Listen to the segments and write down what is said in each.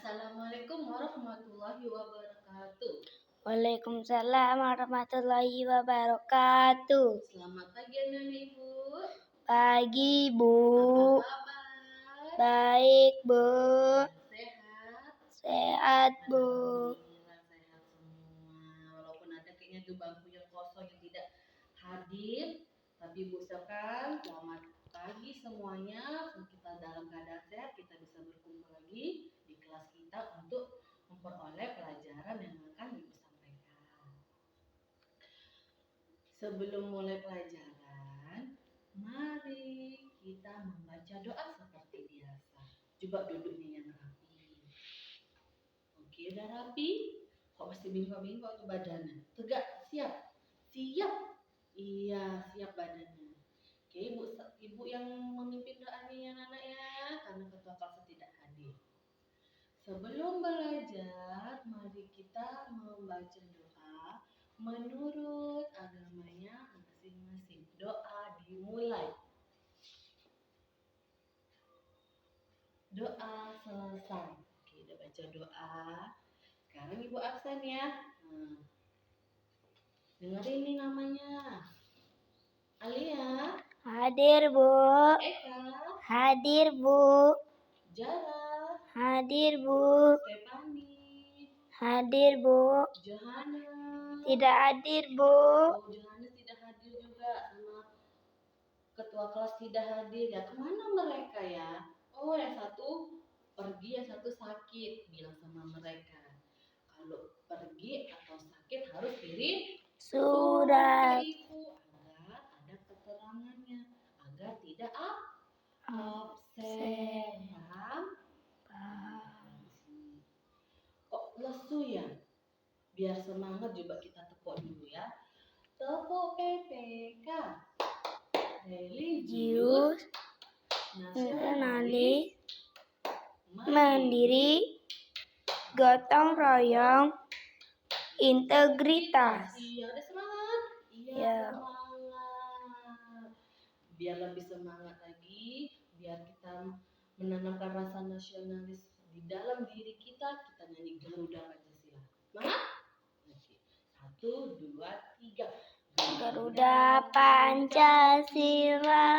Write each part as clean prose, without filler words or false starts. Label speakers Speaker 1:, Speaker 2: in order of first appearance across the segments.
Speaker 1: Assalamualaikum warahmatullahi wabarakatuh.
Speaker 2: Waalaikumsalam warahmatullahi wabarakatuh.
Speaker 1: Selamat pagi anak ibu.
Speaker 2: Pagi Bu.
Speaker 1: Apa kabar?
Speaker 2: Baik Bu.
Speaker 1: Sehat?
Speaker 2: Sehat Bu.
Speaker 1: Alhamdulillah sehat semua. Walaupun ada kayaknya tuh bangku yang kosong yang tidak hadir, tapi Bu ucapkan selamat pagi semuanya. Kita dalam keadaan sehat, kita bisa berkumpul lagi di kelas kita untuk memperoleh pelajaran yang akan Ibu sampaikan. Sebelum mulai pelajaran, mari kita membaca doa seperti biasa. Coba duduknya yang rapi. Oke, udah rapi? Kok masih bingkok-bingkok tuh badannya? Tegak, siap? Siap? Iya, siap badannya. Oke, ibu yang memimpin doanya ya anak ya, karena ketua kelas tidak hadir. Sebelum belajar, mari kita membaca doa menurut agamanya masing-masing. Doa dimulai. Doa selesai. Oke, udah baca doa. Sekarang ibu absen ya. Dengerin nih namanya. Alia.
Speaker 2: Hadir Bu.
Speaker 1: Eka.
Speaker 2: Hadir Bu.
Speaker 1: Jara.
Speaker 2: Hadir Bu.
Speaker 1: Stefani.
Speaker 2: Hadir Bu.
Speaker 1: Johana.
Speaker 2: Tidak hadir Bu.
Speaker 1: Oh, Johana tidak hadir juga sama ketua kelas tidak hadir ya. Kemana mereka ya? Oh, yang satu pergi, yang satu sakit. Bilang sama mereka, kalau pergi atau sakit harus kirim
Speaker 2: Surat.
Speaker 1: ke ibu agar ada keterangannya, agar tidak absen. Paham? Kok lesu ya? Biar semangat coba kita tepuk dulu ya. Tepuk PPK. Religius,
Speaker 2: nasionalis, mandiri, gotong royong, integritas.
Speaker 1: Iya, udah semangat. Iya,
Speaker 2: Ya.
Speaker 1: semangat. Biar lebih semangat lagi, biar kita menanamkan rasa nasionalis di dalam diri kita, kita nyanyi Garuda Pancasila. Semangat? Oke. 1, 2, 3.
Speaker 2: Garuda Pancasila,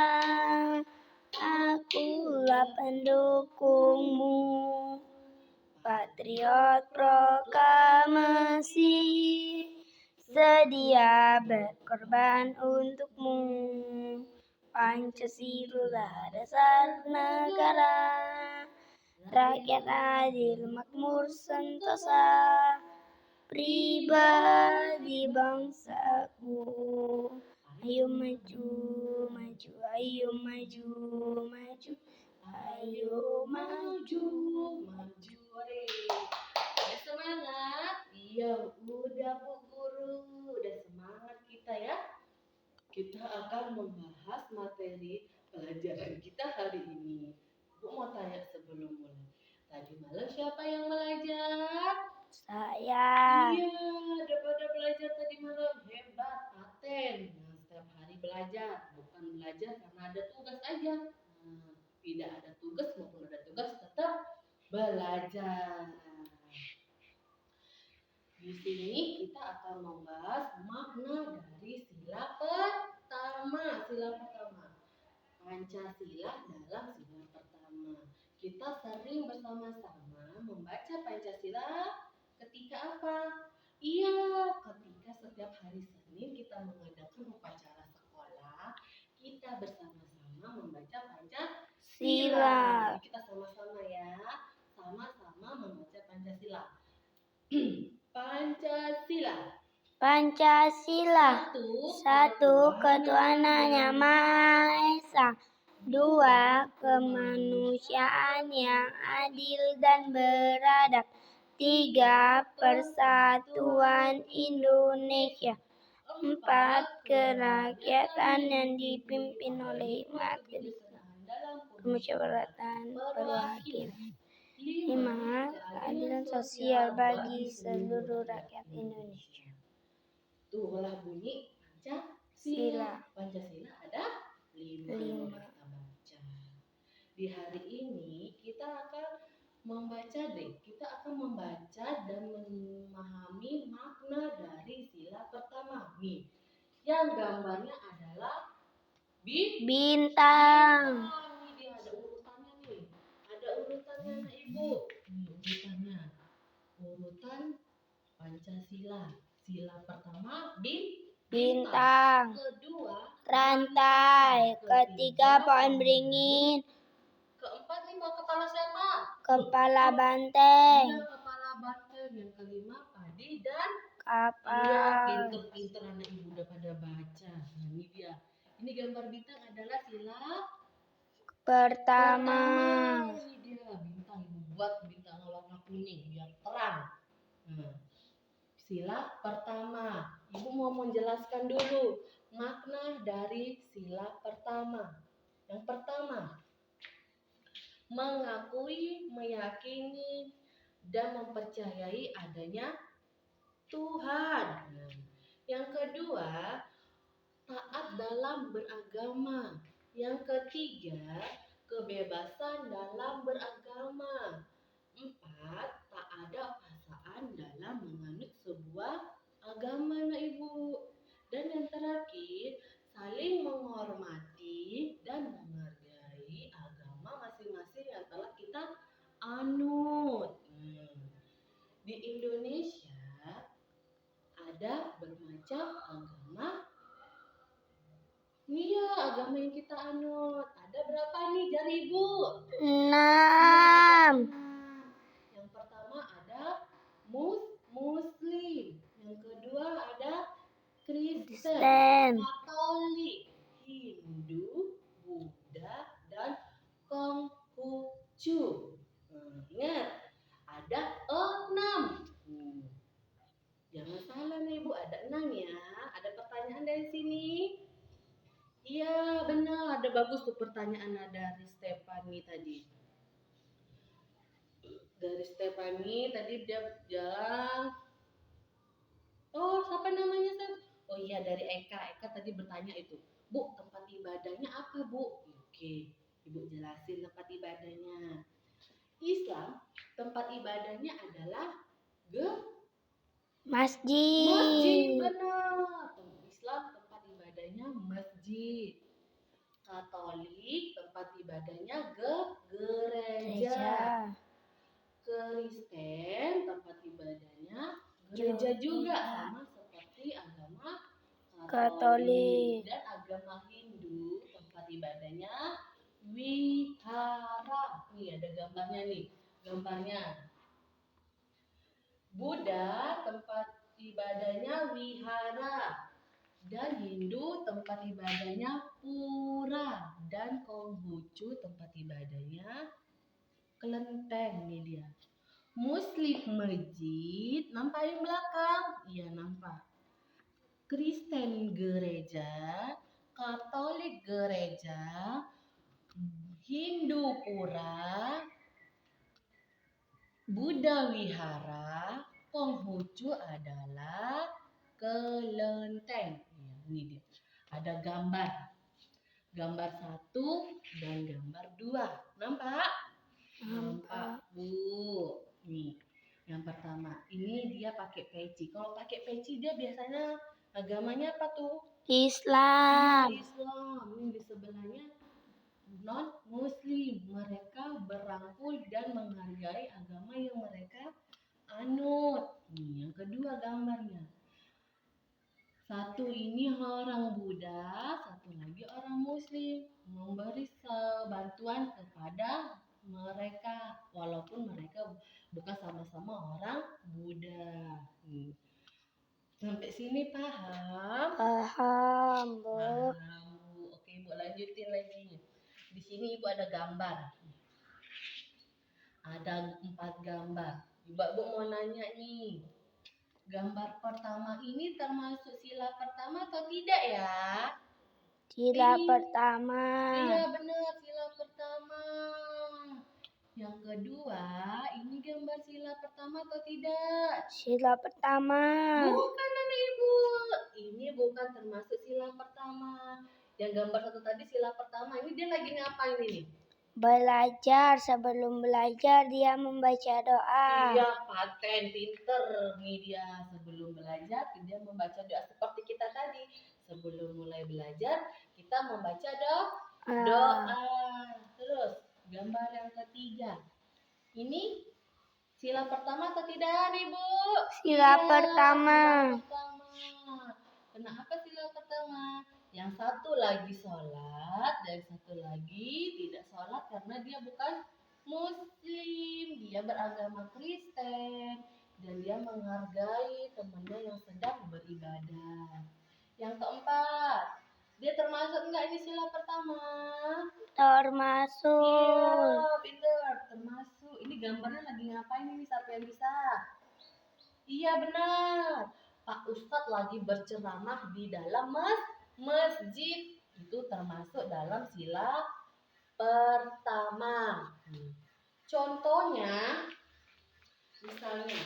Speaker 2: akulah pendukungmu, patriot proklamasi, sedia berkorban untukmu. Pancasila dasar negara, rakyat adil makmur sentosa, pribadi bangsaku. Ayo maju, maju, ayo maju, maju, ayo maju,
Speaker 1: maju. Udah semangat? Iya, udah Bu Guru. Udah semangat kita ya. Kita akan membahas materi pelajaran kita hari ini. Bu mau tanya sebelum mulai. Tadi malam siapa yang belajar?
Speaker 2: Saya.
Speaker 1: Iya, daripada belajar tadi malam. Hebat, paten. Nah, setiap hari belajar. Bukan belajar karena ada tugas aja. Nah, tidak ada tugas maupun ada tugas tetap belajar. Di sini kita akan membahas makna dari sila pertama. Sila pertama. Pancasila dalam sila pertama. Kita sering bersama-sama membaca Pancasila ketika apa? Iya, ketika setiap hari Senin kita mengadakan upacara sekolah, kita bersama-sama membaca Pancasila. Jadi kita sama-sama ya, sama-sama membaca Pancasila. Pancasila.
Speaker 2: Pancasila. Satu, ketuhanan yang Maha Esa. Dua, kemanusiaan yang adil dan beradab. Tiga, persatuan Indonesia. Empat, kerakyatan yang dipimpin oleh hikmat kemusyawaratan perwakilan. Lima, keadilan sosial bagi seluruh rakyat Indonesia.
Speaker 1: Itulah bunyi Pancasila. Pancasila ada 5 yang kita baca. Di hari ini kita akan membaca deh. Kita akan membaca dan memahami makna dari sila pertama. Nih, yang gambarnya adalah
Speaker 2: bintang,
Speaker 1: Ini dia ada urutannya nih. Ada urutannya anak ibu. Ini urutannya. Urutan Pancasila. Sila pertama
Speaker 2: bintang,
Speaker 1: kedua
Speaker 2: rantai, ketiga pohon beringin,
Speaker 1: keempat nih mau kepala siapa?
Speaker 2: kepala banteng,
Speaker 1: Iya, kepala banteng. Yang kelima padi dan
Speaker 2: kapal.
Speaker 1: iya, pinter-pinter anak ibu udah pada baca. Nah, ini dia. Ini gambar bintang adalah sila
Speaker 2: Pertama,
Speaker 1: Ini dia bintang, ibu buat bintang warna kuning biar terang. Nah, sila pertama, ibu mau menjelaskan dulu makna dari sila pertama. Yang pertama, mengakui, meyakini, dan mempercayai adanya Tuhan. Nah, yang kedua, taat dalam beragama. Yang ketiga, kebebasan dalam beragama. 4, tak ada paksaan dalam menganut sebuah agama, nah ibu. Dan yang terakhir, saling menghormati dan menghargai agama masing-masing yang telah kita anut. Di Indonesia ada bermacam agama. Iya, agama yang kita anut. Ada berapa nih jari ibu?
Speaker 2: 6,
Speaker 1: Yang pertama ada Muslim. Yang kedua ada Kristen,
Speaker 2: Kristen,
Speaker 1: Katolik, Hindu, Buddha, dan Konghucu. Ingat, ada 6. Jangan salah nih ibu, ada 6 ya. Ada pertanyaan dari sini? Iya benar, ada bagus tuh pertanyaan dari Stephanie tadi. Dari Stephanie tadi dia bilang, oh siapa namanya Steph? Oh iya dari Eka. Eka tadi bertanya itu, Bu tempat ibadahnya apa Bu? Oke, ibu jelasin tempat ibadahnya. Islam tempat ibadahnya adalah masjid.
Speaker 2: masjid,
Speaker 1: Benar. Islam tempat ibadahnya masjid. Katolik tempat ibadahnya gereja. Kristen tempat ibadahnya gereja juga, sama seperti agama Katolik. Dan agama Hindu tempat ibadahnya wihara. Nih ada gambarnya nih. Gambarnya. Buddha tempat ibadahnya wihara. Dan Hindu tempat ibadahnya pura. Dan Konghucu tempat ibadahnya kelenteng. Nih dia. Muslim masjid, nampak yang belakang? Iya nampak. Kristen gereja, Katolik gereja, Hindu pura, Buddha wihara, Konghucu adalah kelenteng. Ya, ini dia. Ada gambar. Gambar 1 dan gambar 2. Nampak? Nampak, Bu. Nih, yang pertama. Ini dia pakai peci. Kalau pakai peci dia biasanya agamanya apa tuh?
Speaker 2: Islam,
Speaker 1: Islam. Ini di sebelahnya non-muslim. Mereka berangkul dan menghargai agama yang mereka anut. Nih, yang kedua gambarnya. Satu ini orang Buddha, satu lagi orang Muslim. Memberi bantuan kepada mereka walaupun mereka bukan sama-sama orang Buddha. Sampai sini paham?
Speaker 2: paham, Bu.
Speaker 1: Paham, Bu. Oke, Ibu lanjutin lagi. Di sini Ibu ada gambar. Ada 4 gambar. Ibu mau nanya nih. Gambar pertama ini termasuk sila pertama atau tidak ya?
Speaker 2: Sila pertama,
Speaker 1: Iya benar, sila pertama. Yang kedua, ini gambar sila pertama atau tidak?
Speaker 2: sila pertama,
Speaker 1: Bukan anak ibu. Ini bukan termasuk sila pertama. Yang gambar satu tadi sila pertama. Ini dia lagi ngapain ini?
Speaker 2: Belajar, sebelum belajar dia membaca doa.
Speaker 1: Iya, paten, pinter nih dia. Sebelum belajar, dia membaca doa seperti kita tadi. Sebelum mulai belajar, kita membaca doa. Terus, gambar yang ketiga. Ini sila pertama atau tidak, Ibu?
Speaker 2: Sila
Speaker 1: Iya,
Speaker 2: pertama.
Speaker 1: Sila pertama. Kenapa sila pertama? Yang satu lagi sholat, dan satu lagi tidak sholat karena dia bukan Muslim. Dia beragama Kristen dan dia menghargai temannya yang sedang beribadah. Yang keempat, dia termasuk enggak ini sila pertama?
Speaker 2: Termasuk.
Speaker 1: Iya, pintar, termasuk. Ini gambarnya lagi ngapain ini? Siapa yang bisa? Iya benar. Pak Ustadz lagi berceramah di dalam masjid. Itu termasuk dalam sila pertama. Contohnya, misalnya,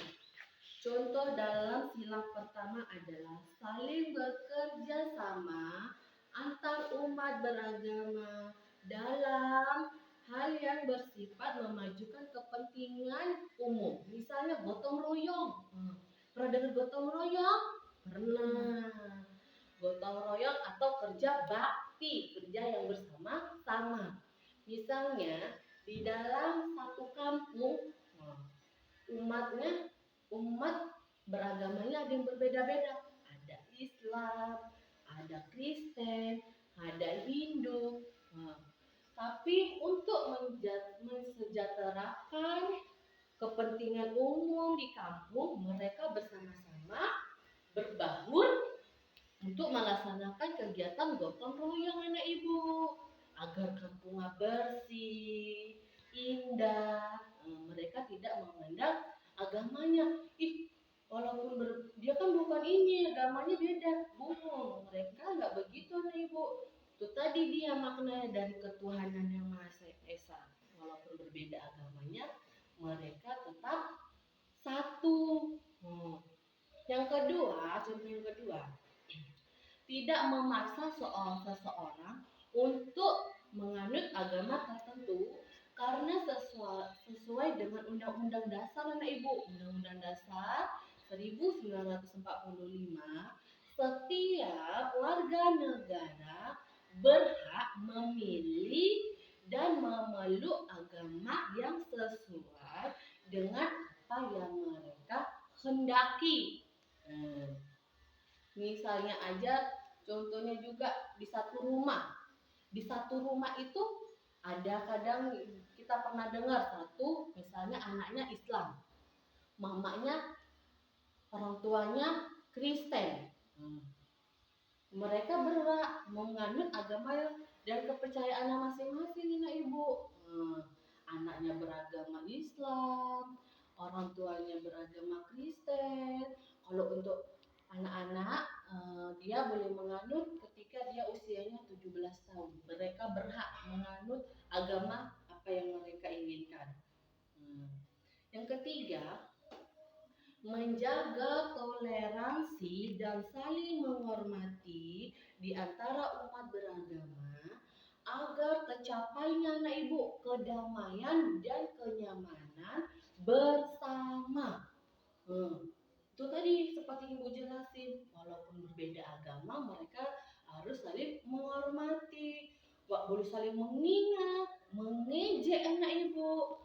Speaker 1: contoh dalam sila pertama adalah saling bekerja sama antar umat beragama dalam hal yang bersifat memajukan kepentingan umum. Misalnya gotong royong. Pernah dengar gotong royong? Pernah. Gotong royong atau kerja bakti, kerja yang bersama-sama. Misalnya di dalam satu kampung, umat beragamanya ada yang berbeda-beda. Ada Islam, ada Kristen, ada Hindu. Tapi untuk mensejahterakan kepentingan umum di kampung, mereka bersama-sama berbaur untuk melaksanakan kegiatan gotong royong anak ibu agar kampungnya bersih, indah. Mereka tidak memandang agamanya. Walaupun dia kan bukan ini, agamanya beda. Mereka nggak begitu anak ibu. Itu tadi dia maknanya dari ketuhanan yang Maha Esa. Walaupun berbeda agamanya, mereka tetap satu. Yang kedua, contoh yang kedua, tidak memaksa seseorang untuk menganut agama tertentu karena sesuai dengan Undang-Undang Dasar anak ibu. Undang-Undang Dasar 1945, setiap warga negara berhak memilih dan memeluk agama yang sesuai dengan apa yang mereka hendaki. Misalnya aja, contohnya juga di satu rumah. Di satu rumah itu ada kadang kita pernah dengar satu, misalnya anaknya Islam, mamanya, orang tuanya Kristen. Mereka berhak menganut agama dan kepercayaan masing-masing, anak ibu. Anaknya beragama Islam, orang tuanya beragama Kristen. Kalau untuk anak-anak, dia boleh menganut ketika dia usianya 17 tahun. Mereka berhak menganut agama apa yang mereka inginkan. Yang ketiga, menjaga toleransi dan saling menghormati di antara umat beragama agar tercapainya anak ibu kedamaian dan kenyamanan bersama. Itu tadi seperti ibu jelasin, walaupun berbeda agama mereka harus saling menghormati, gak boleh saling menghina, mengejek anak ibu.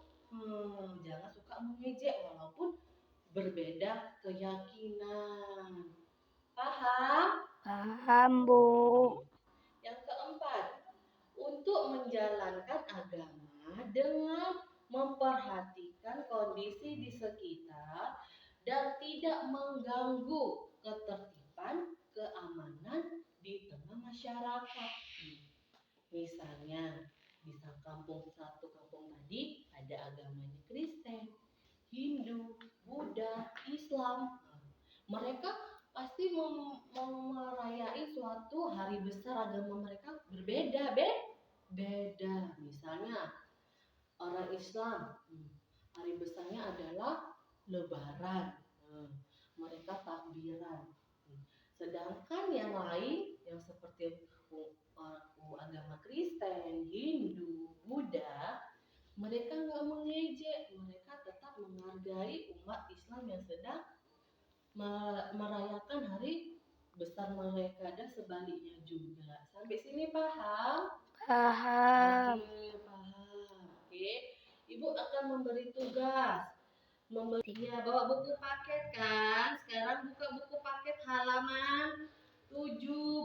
Speaker 1: Jangan suka mengejek walaupun berbeda keyakinan. Paham?
Speaker 2: Paham, Bu.
Speaker 1: Yang keempat, untuk menjalankan agama dengan memperhatikan kondisi di sekitar dan tidak mengganggu ketertiban, keamanan di tengah masyarakat. Misalnya, di satu kampung tadi ada agamanya Kristen, Hindu, Buddha, Islam. Mereka pasti merayai suatu hari besar agama mereka berbeda, beda. Misalnya orang Islam, hari besarnya adalah Lebaran. Mereka takbiran. Sedangkan yang lain yang seperti agama Kristen, Hindu, Buddha, mereka nggak mengejek, mereka tetap menghargai umat Islam yang sedang merayakan hari besar mereka dan sebaliknya juga. Sampai sini paham?
Speaker 2: Paham.
Speaker 1: Oke, paham. Oke, Ibu akan memberi tugas. Ya, bawa buku paket kan? Sekarang buka buku paket halaman 17.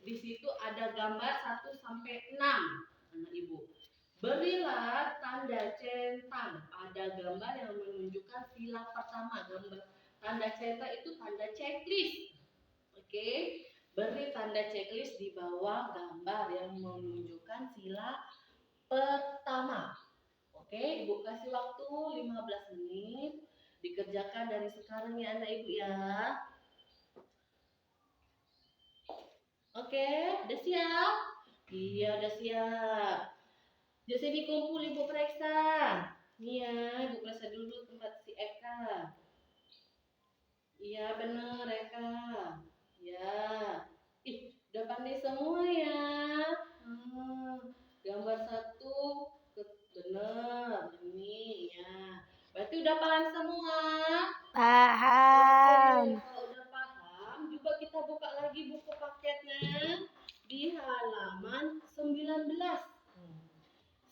Speaker 1: Di situ ada gambar 1 sampai 6. Ibu. Berilah tanda centang. Ada gambar yang menunjukkan sila pertama. Gambar tanda centang itu tanda checklist. Oke. Beri tanda checklist di bawah gambar yang menunjukkan sila pertama. Oke, Ibu kasih waktu 15 menit. Dikerjakan dari sekarang ya anak Ibu ya. Oke, udah siap? Iya, udah siap. Di sini kumpul Ibu periksa. Nih ya, Ibu periksa dulu tempat si Eka. Iya, bener Eka. Ya. Ih, udah pandai semua ya. Gambar 1 bener. Ini ya. Berarti udah paham semua?
Speaker 2: Paham.
Speaker 1: Oke, kalau udah paham, coba kita buka lagi buku paketnya di halaman 19.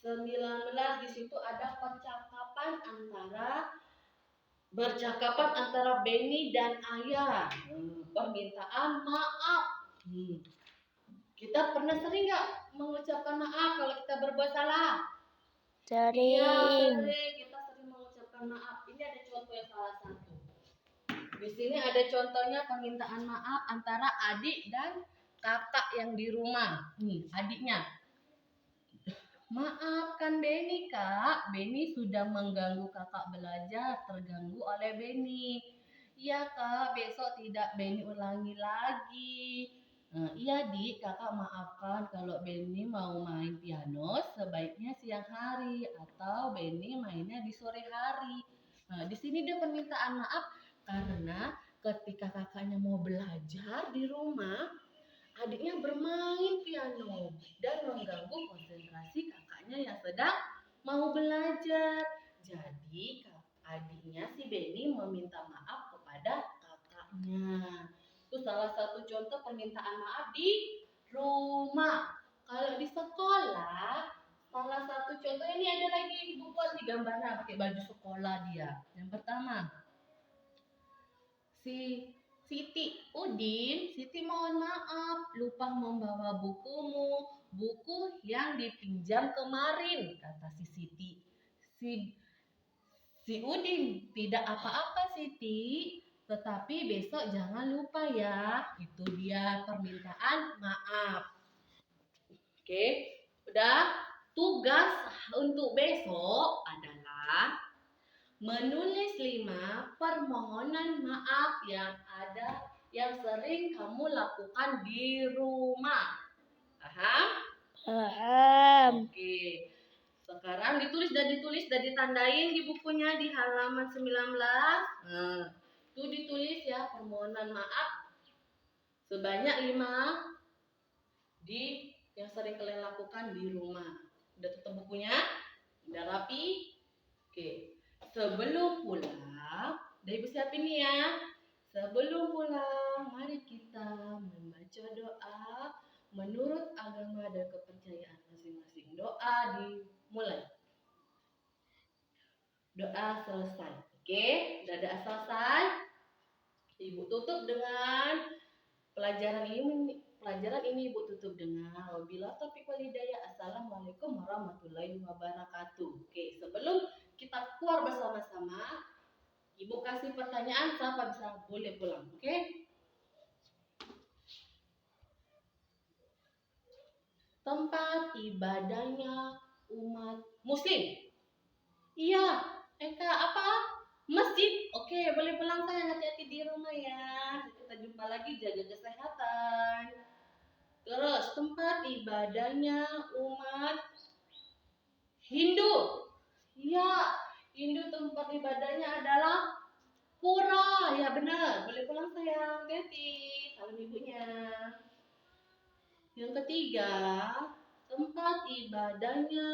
Speaker 1: 19 di situ ada bercakapan antara Benny dan Ayah. Permintaan maaf. Kita pernah sering nggak mengucapkan maaf kalau kita berbuat salah? Iya,
Speaker 2: Sering.
Speaker 1: sering. Kita sering mengucapkan maaf. Ini ada contoh yang salah satu. Di sini ada contohnya permintaan maaf antara adik dan kakak yang di rumah. Nih, adiknya. Maafkan Benny, Kak. Benny sudah mengganggu kakak belajar, terganggu oleh Benny. Iya, Kak. Besok tidak Benny ulangi lagi. Iya, Dik. Kakak maafkan kalau Benny mau main piano sebaiknya siang hari atau Benny mainnya di sore hari. Nah, di sini dia permintaan maaf karena ketika kakaknya mau belajar di rumah, adiknya bermain piano dan mengganggu konsentrasi kakaknya yang sedang mau belajar. Jadi adiknya si Benny meminta maaf kepada kakaknya. Itu salah satu contoh permintaan maaf di rumah. Kalau di sekolah, salah satu contoh ini ada lagi Ibu buat di gambarnya pakai baju sekolah dia. Yang pertama, Siti mohon maaf lupa membawa buku yang dipinjam kemarin, kata si Siti. Si Udin, tidak apa-apa Siti, tetapi besok jangan lupa ya. Itu dia permintaan maaf. Oke, udah. Tugas untuk besok adalah menulis 5 permohonan maaf yang sering kamu lakukan di rumah. Paham?
Speaker 2: Paham.
Speaker 1: Oke. Sekarang ditulis dan ditandain di bukunya di halaman 19. Itu ditulis ya permohonan maaf sebanyak 5 yang sering kalian lakukan di rumah. Udah tutup bukunya? Udah rapi? Oke. Sebelum pulang, udah Ibu siapin nih ya. Sebelum pulang, mari kita membaca doa menurut agama dan kepercayaan masing-masing. Doa dimulai. Doa selesai. Oke, udah doa selesai. Ibu tutup dengan pelajaran ini. Ibu tutup dengan wabillahi taufiq wal hidayah. Assalamualaikum warahmatullahi wabarakatuh. Oke, sebelum kita keluar bersama-sama, Ibu kasih pertanyaan siapa bisa boleh pulang, oke? Tempat ibadahnya umat Muslim. Iya, Eka apa? Masjid. Oke, boleh pulang sayang, hati-hati di rumah ya. Kita jumpa lagi, jaga kesehatan. Terus tempat ibadahnya umat Hindu. Iya, Hindu tempat ibadahnya adalah Pura, ya benar. Boleh pulang sayang. Hati-hati. Salam ibunya. Yang ketiga, tempat ibadahnya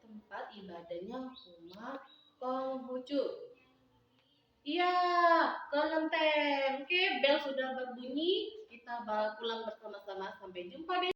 Speaker 1: tempat ibadahnya umat Konghucu. Iya, Kelenteng. Oke, bel sudah berbunyi. Kita pulang bersama-sama. Sampai jumpa deh.